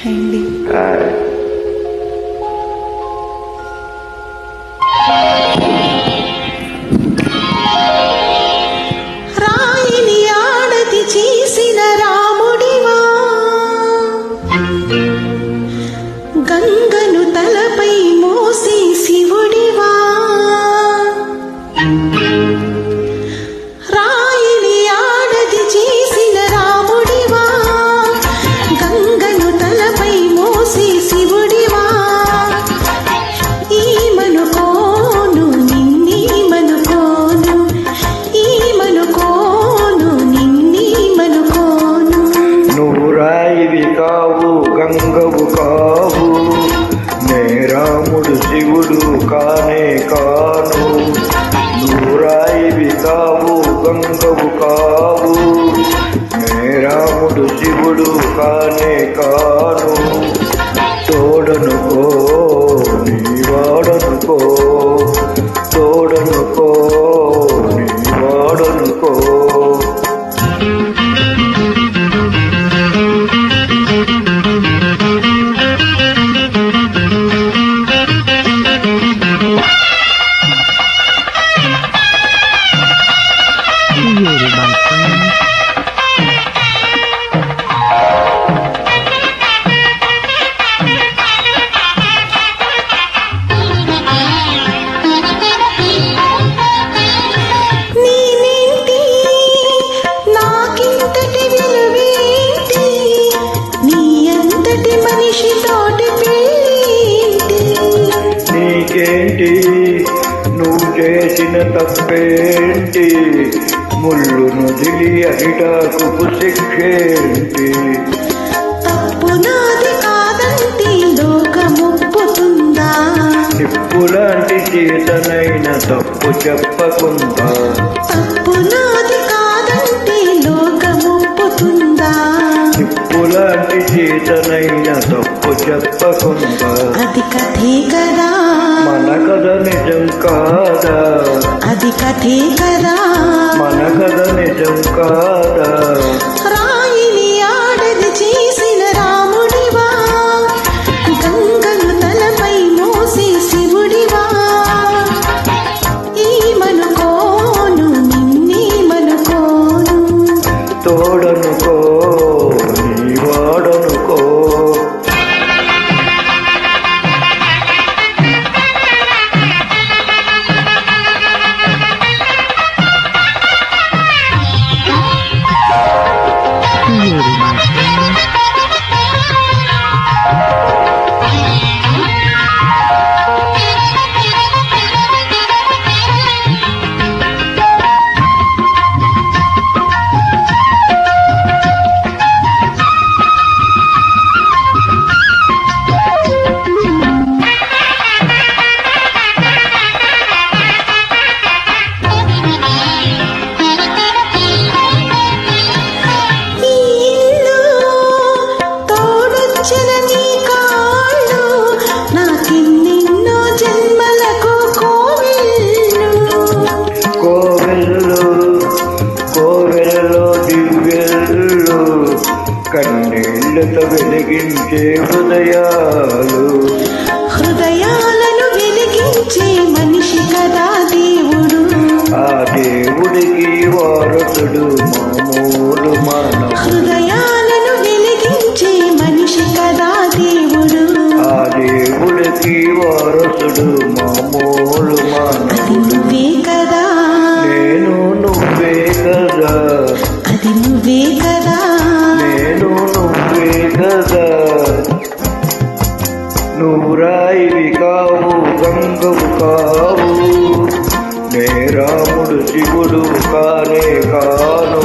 అండి. రాయిని ఆడది చేసిన రాముడివా, గంగను తలపై మోసే శివుడివా, రాయిని ఆడది చేసిన రాముడివా, గంగను తలపై మోసే శివుడివా, ఈమనుకోను నిన్నీమనుకోను, ఈమనుకోను నిన్నీమనుకోను. నువ్వు రాయివి కావు గంగవు కావు, నే రాముడు శివుడు కానే కాను. నువ్వు రాయివి కావు గంగవు కావు, నే రాముడు శివుడు కానే కాను. తోడనుకో నీ వాడనుకో, తోడనుకో నీ వాడనుకో. Created by friends. నేనేంటి నాకింతటి విలువేంటి, నీ అంతటి మనిషితోటి పెళ్ళేంటి. నీకేంటి నువ్వు చేసిన తప్పేంటి, ముళ్ళు నొదిలి అరిటాకు శిక్షేంటి. తప్పు నాది కాదంటే లోకమొప్పుతుందా, నిప్పులాంటి చేతనైన తప్పు చెప్పకుండా. తప్పు నాది కాదంటే లోకమొప్పుతుందా, నిప్పులాంటి చేతనైన తప్పు చెప్పకుండా. అది కథే కదా, మన కథ నిజం కాదా, అది కథే కదా, మన కథ నిజం కాదా. రాయిని ఆడది చేసిన రాముడివా, గంగను తలపై మోసే శివుడివా, ఈమనుకోను నిన్నీమనుకోను. తోడనుకో నీ వాడనుకో. Created by friends. ఈ ఇల్లు తోడొచ్చిన నీ కాళ్ళు, నాకిన్నెన్నో జన్మలకు కోవిల్లు. కోవెల్లు కోవెలలో దివ్యెల్లు, కన్నీళ్లతో వెలిగించే హృదయాలు. హృదయాలను వెలిగించే మనిషి కదా దేవుడు, ఆ దేవుడికి వారసుడు మామూలు మానవ. హృదయాలను వెలిగించే మనిషి కదా దేవుడు, ఆ దేవుడికి వారసుడు మామూలు అది మానవుడు. నువ్వే కదా, నేను నువ్వే కదా, అది నువ్వే కదా, నేను నువ్వే కదా. నువ్వు రాయివి కావు గంగవు కావు, నే రాముడు శివుడు కానే కాను.